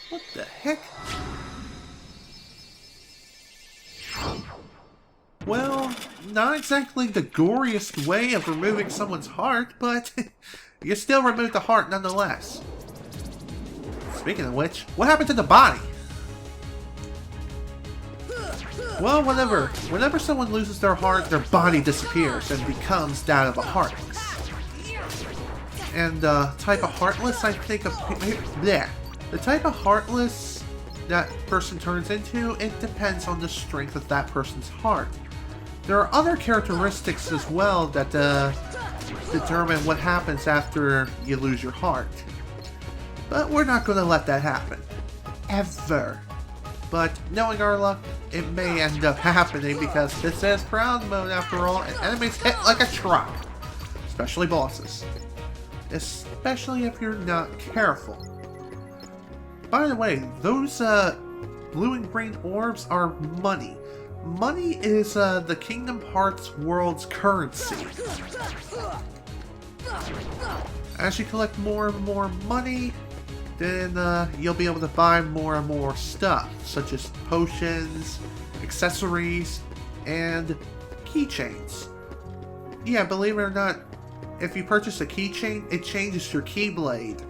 What the heck? Well, not exactly the goriest way of removing someone's heart, but you still remove the heart nonetheless. Speaking of which, what happened to the body? Well, whenever someone loses their heart, their body disappears and becomes that of a heartless. And type of heartless, I think bleh. The type of heartless that person turns into, it depends on the strength of that person's heart. There are other characteristics as well that determine what happens after you lose your heart. But we're not going to let that happen. Ever. But knowing our luck, it may end up happening because this is Proud Mode after all, and enemies hit like a truck. Especially bosses. Especially if you're not careful. By the way, those blue and green orbs are money. Money is the Kingdom Hearts world's currency. As you collect more and more money, then you'll be able to buy more and more stuff, such as potions, accessories, and keychains. Yeah, believe it or not, if you purchase a keychain, it changes your Keyblade.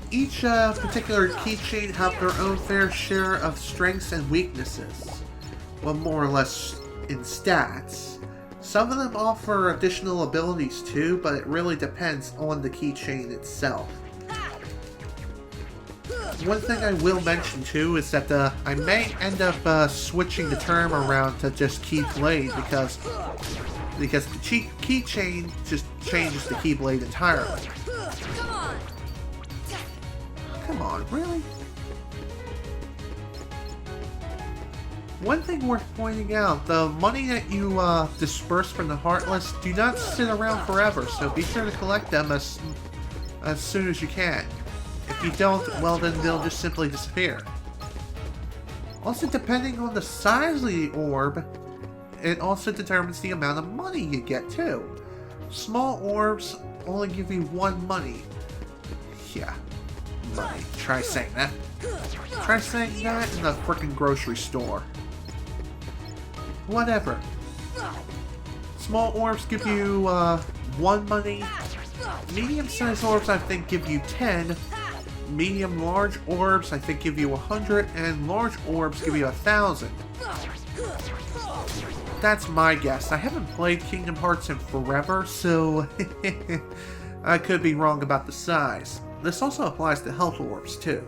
Each particular keychain have their own fair share of strengths and weaknesses, well, more or less in stats. Some of them offer additional abilities too, but it really depends on the keychain itself. One thing I will mention too is that I may end up switching the term around to just Keyblade because the keychain just changes the Keyblade entirely. Come on, really? One thing worth pointing out, the money that you disperse from the Heartless do not sit around forever, so be sure to collect them as soon as you can. If you don't, well then they'll just simply disappear. Also, depending on the size of the orb, it also determines the amount of money you get too. Small orbs only give you 1 money. Yeah, money. Try saying that. Try saying that in the frickin' grocery store. Whatever. Small orbs give you 1 money. Medium-sized orbs I think give you 10. Medium-large orbs I think give you 100. And large orbs give you 1,000. That's my guess. I haven't played Kingdom Hearts in forever, so I could be wrong about the size. This also applies to health orbs too.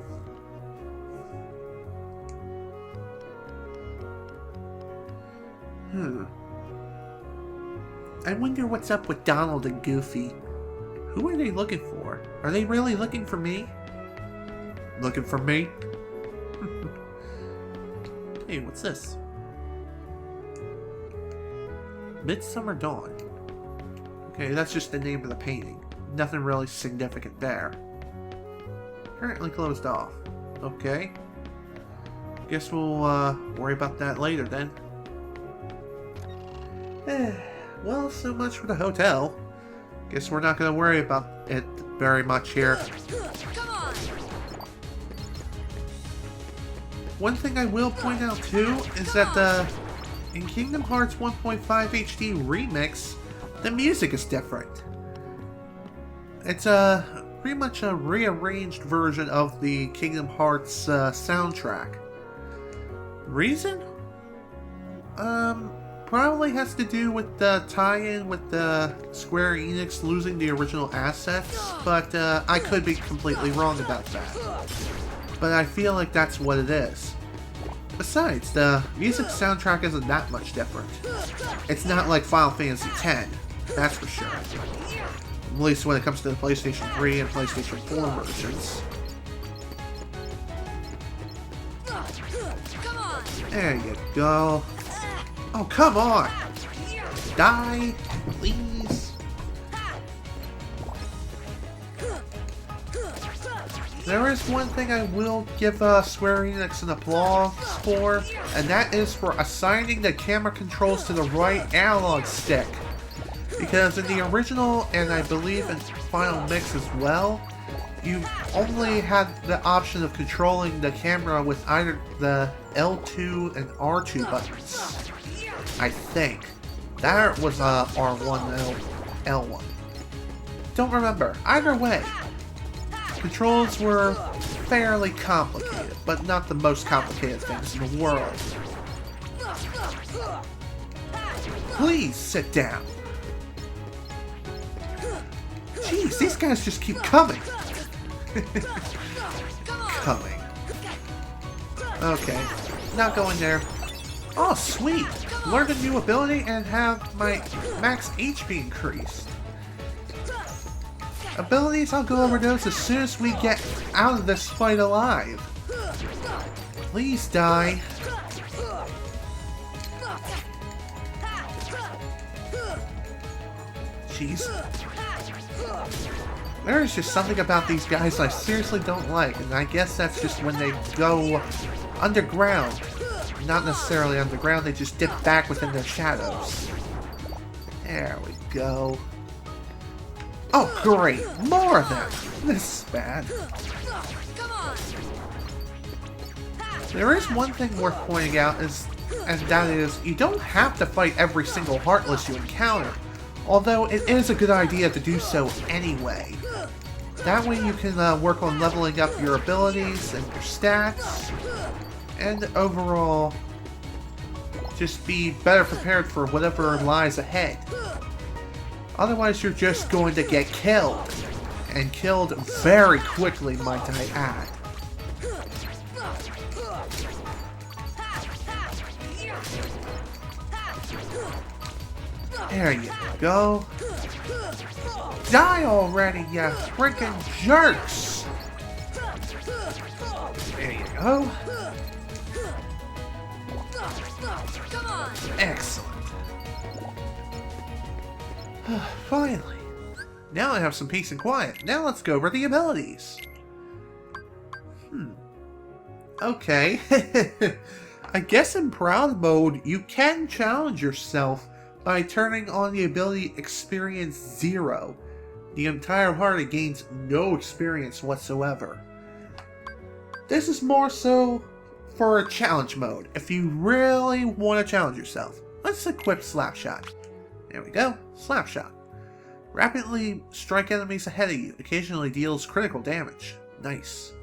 I wonder what's up with Donald and Goofy. Who are they looking for? Are they really looking for me? Looking for me? Hey, what's this? Midsummer Dawn. Okay, that's just the name of the painting. Nothing really significant there. Currently closed off. Okay. Guess we'll worry about that later then. Well, so much for the hotel. Guess we're not going to worry about it very much here. One thing I will point out too is that in Kingdom Hearts 1.5 HD Remix, the music is different. It's pretty much a rearranged version of the Kingdom Hearts soundtrack. Reason? Probably has to do with the tie-in with the Square Enix losing the original assets, but I could be completely wrong about that. But I feel like that's what it is. Besides, the music soundtrack isn't that much different. It's not like Final Fantasy X, that's for sure. At least when it comes to the PlayStation 3 and PlayStation 4 versions. There you go. Oh, come on! Die, please. There is one thing I will give Square Enix an applause for, and that is for assigning the camera controls to the right analog stick. Because in the original, and I believe in Final Mix as well, you only had the option of controlling the camera with either the L2 and R2 buttons. I think. That was R1, L1. Don't remember. Either way, controls were fairly complicated, but not the most complicated things in the world. Please sit down. Jeez, these guys just keep coming. Coming. Okay, not going there. Oh, sweet. Learn a new ability and have my max HP increased. Abilities, I'll go over those as soon as we get out of this fight alive. Please die. Jeez. There is just something about these guys I seriously don't like, and I guess that's just when they go underground. Not necessarily underground, they just dip back within their shadows. There we go. Oh great, more of them! This is bad. There is one thing worth pointing out, and that is, you don't have to fight every single Heartless you encounter, although it is a good idea to do so anyway. That way you can work on leveling up your abilities and your stats, and overall, just be better prepared for whatever lies ahead. Otherwise, you're just going to get killed. And killed very quickly, might I add. There you go. Die already, you freaking jerks! There you go. Excellent. Finally. Now I have some peace and quiet. Now let's go over the abilities. Okay. I guess in Proud Mode, you can challenge yourself by turning on the ability Experience 0. The entire party gains no experience whatsoever. This is more so for a challenge mode, if you really want to challenge yourself. Let's equip Slapshot. There we go, Slapshot. Rapidly strike enemies ahead of you, occasionally deals critical damage. Nice.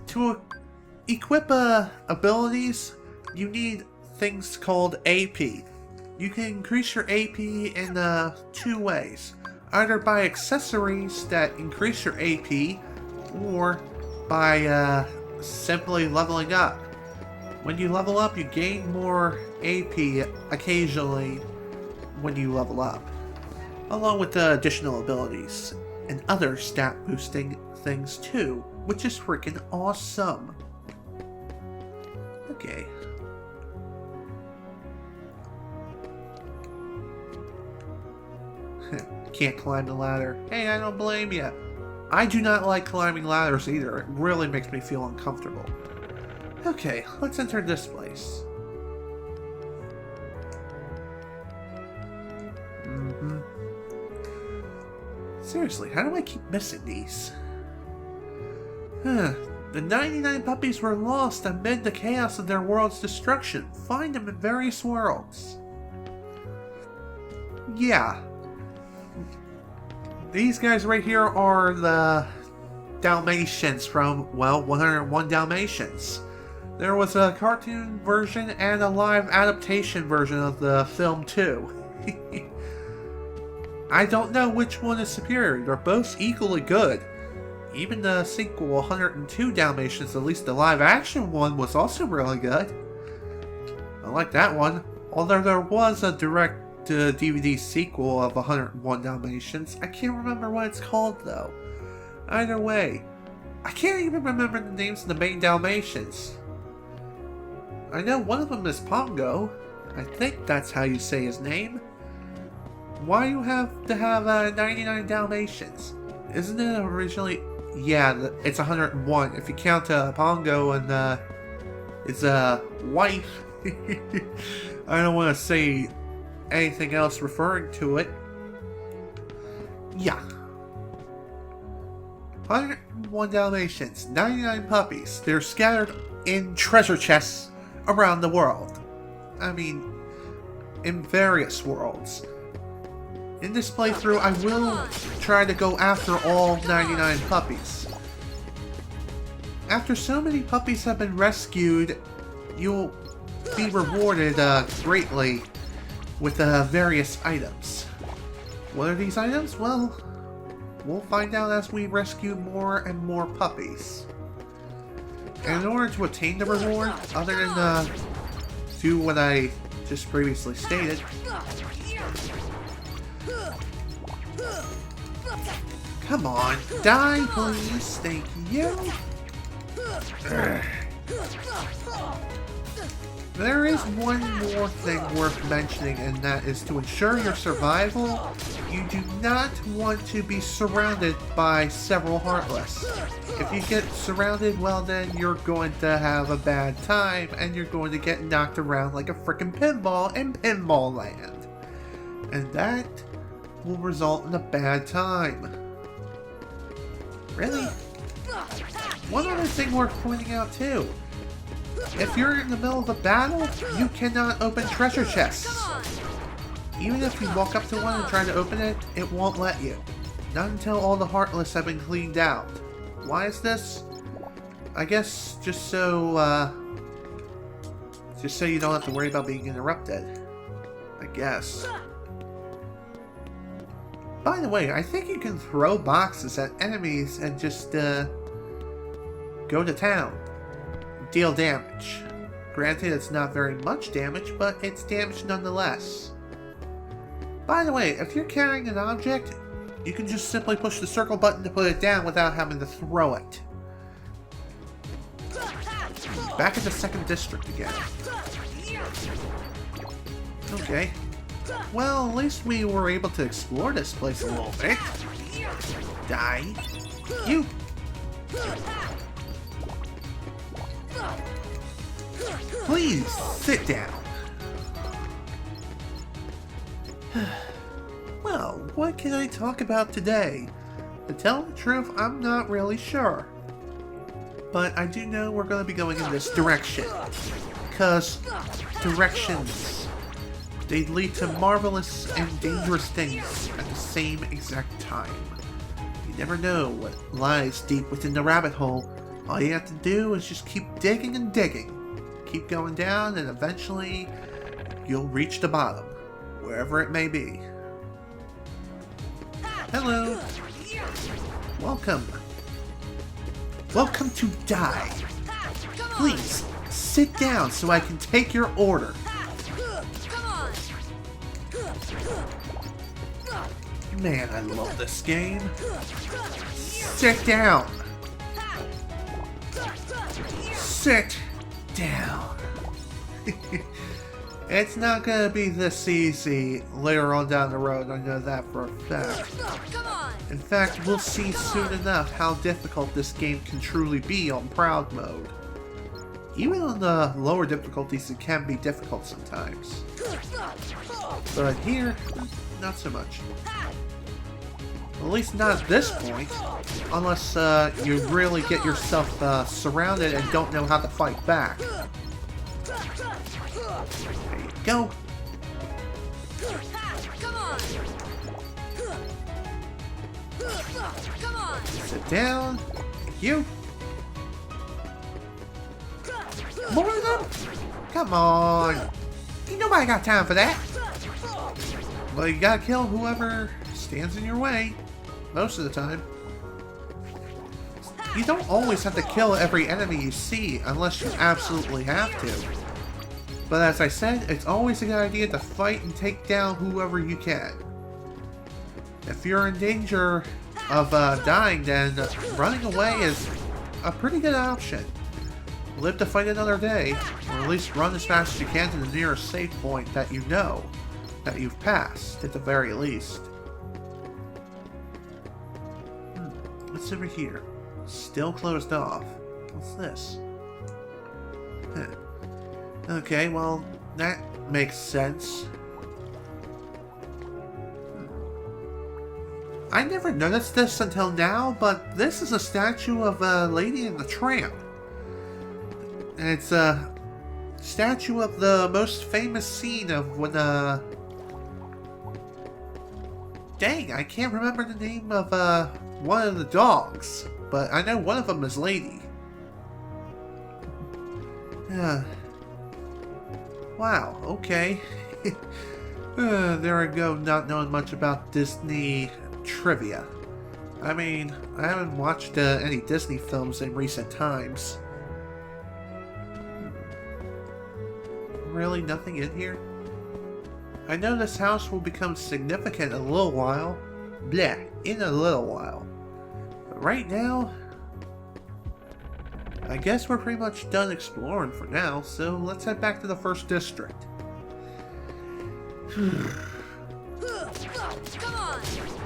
To equip abilities, you need things called AP. You can increase your AP in 2 ways. Either by accessories that increase your AP, or by simply leveling up. When you level up, you gain more AP occasionally when you level up, along with the additional abilities and other stat boosting things too, which is freaking awesome. Okay. Can't climb the ladder. Hey, I don't blame you. I do not like climbing ladders either. It really makes me feel uncomfortable. Okay, let's enter this place. Seriously, how do I keep missing these? The 99 puppies were lost amid the chaos of their world's destruction. Find them in various worlds. Yeah. These guys right here are the Dalmatians from, well, 101 Dalmatians. There was a cartoon version and a live adaptation version of the film too. I don't know which one is superior. They're both equally good. Even the sequel, 102 Dalmatians, at least the live action one, was also really good. I like that one. Although there was a direct DVD sequel of 101 Dalmatians. I can't remember what it's called though. Either way, I can't even remember the names of the main Dalmatians. I know one of them is Pongo. I think that's how you say his name. Why do you have to have 99 Dalmatians? Isn't it originally... Yeah, it's 101 if you count Pongo and his wife. I don't want to say anything else referring to it. Yeah. 101 Dalmatians, 99 puppies. They're scattered in treasure chests around the world. I mean, in various worlds. In this playthrough, I will try to go after all 99 puppies. After so many puppies have been rescued, you'll be rewarded greatly with various items. What are these items? Well, we'll find out as we rescue more and more puppies. And in order to attain the reward, other than do what I just previously stated, come on, die please, thank you. There is one more thing worth mentioning, and that is to ensure your survival, you do not want to be surrounded by several Heartless. If you get surrounded, well then you're going to have a bad time, and you're going to get knocked around like a frickin' pinball in Pinball Land. And that will result in a bad time. Really? One other thing worth pointing out too. If you're in the middle of a battle, you cannot open treasure chests. Even if you walk up to one and try to open it, it won't let you. Not until all the Heartless have been cleaned out. Why is this? I guess just so you don't have to worry about being interrupted. I guess. By the way, I think you can throw boxes at enemies and just go to town. Deal damage. Granted, it's not very much damage, but it's damage nonetheless. By the way, if you're carrying an object, you can just simply push the circle button to put it down without having to throw it. Back in the second district again. Okay. Well, at least we were able to explore this place a little bit. Die. You! Please, sit down. Well, what can I talk about today? To tell the truth, I'm not really sure. But I do know we're going to be going in this direction. Because directions, they lead to marvelous and dangerous things at the same exact time. You never know what lies deep within the rabbit hole. All you have to do is just keep digging and digging. Keep going down, and eventually you'll reach the bottom, wherever it may be. Hello. Welcome. Welcome to Die. Please, sit down so I can take your order. Man, I love this game. Sit down. Sit down. It's not gonna be this easy later on down the road, I know that for a fact. In fact, we'll see soon enough how difficult this game can truly be on Proud Mode. Even on the lower difficulties, it can be difficult sometimes. But here, not so much. At least not at this point, unless you really get yourself surrounded and don't know how to fight back. There you go. Sit down. Thank you. More of them? Come on. Ain't nobody got time for that. Well, you gotta kill whoever stands in your way. Most of the time. You don't always have to kill every enemy you see unless you absolutely have to. But as I said, it's always a good idea to fight and take down whoever you can. If you're in danger of dying, then running away is a pretty good option. Live to fight another day, or at least run as fast as you can to the nearest save point that you know that you've passed, at the very least. What's over here? Still closed off. What's this? Huh. Okay, well, that makes sense. I never noticed this until now, but this is a statue of Lady and the Tramp. And it's a statue of the most famous scene of when, dang, I can't remember the name of, one of the dogs. But I know one of them is Lady. Wow, okay. There I go, not knowing much about Disney trivia. I mean, I haven't watched any Disney films in recent times. Really nothing in here? I know this house will become significant in a little while. Bleh, in a little while. But right now, I guess we're pretty much done exploring for now, so let's head back to the first district.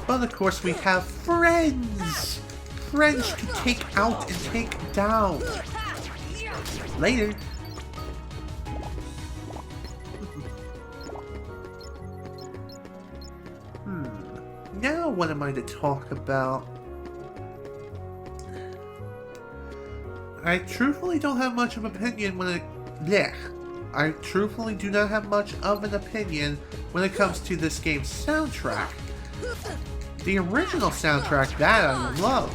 But of course we have friends! Friends to take out and take down. Later. Now what am I to talk about? I truthfully don't have much of an opinion when it... Blech. I truthfully do not have much of an opinion when it comes to this game's soundtrack. The original soundtrack, that I loved.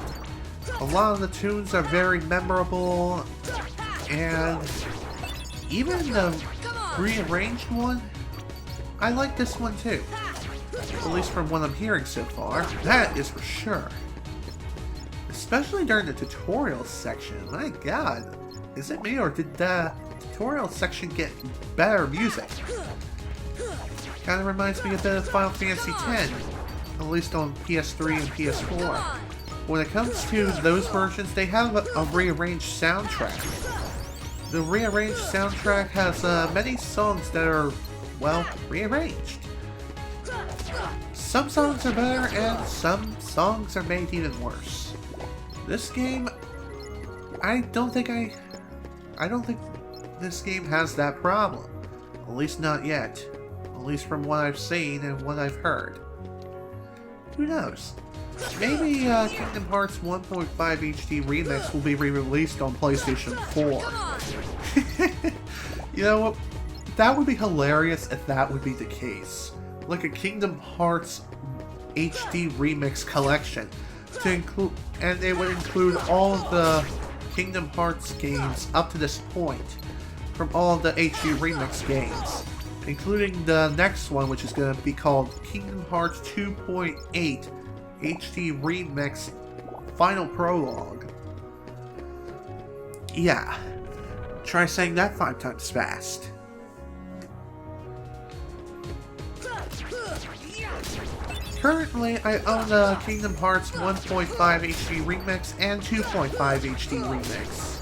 A lot of the tunes are very memorable, and even the rearranged one, I like this one too. At least from what I'm hearing so far, that is for sure. Especially during the tutorial section, my god. Is it me, or did the tutorial section get better music? Kinda reminds me a bit of Final Fantasy X, at least on PS3 and PS4. When it comes to those versions, they have a rearranged soundtrack. The rearranged soundtrack has many songs that are, well, rearranged. Some songs are better, and some songs are made even worse. This game, I don't think this game has that problem. At least not yet. At least from what I've seen and what I've heard. Who knows? Maybe Kingdom Hearts 1.5 HD Remix will be re-released on PlayStation 4. You know what? That would be hilarious if that would be the case. Like a Kingdom Hearts HD Remix collection. To include, and it would include all of the Kingdom Hearts games up to this point. From all of the HD Remix games. Including the next one, which is going to be called Kingdom Hearts 2.8 HD Remix Final Prologue. Yeah. Try saying that 5 times fast. Currently, I own Kingdom Hearts 1.5 HD Remix and 2.5 HD Remix.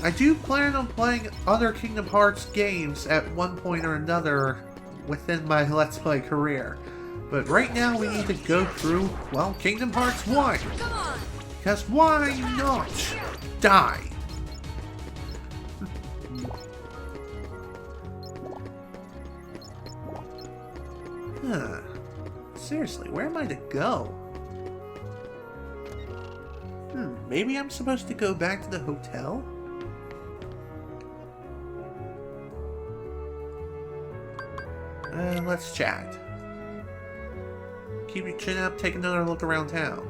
I do plan on playing other Kingdom Hearts games at one point or another within my Let's Play career. But right now we need to go through, well, Kingdom Hearts 1. Because why not die? Huh. Seriously, where am I to go? Maybe I'm supposed to go back to the hotel? Let's chat. Keep your chin up, take another look around town.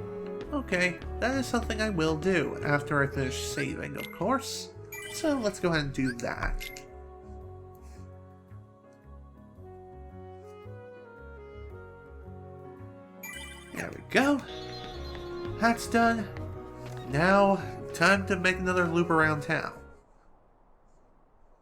Okay, that is something I will do after I finish saving, of course. So let's go ahead and do that. There we go. That's done. Now, time to make another loop around town.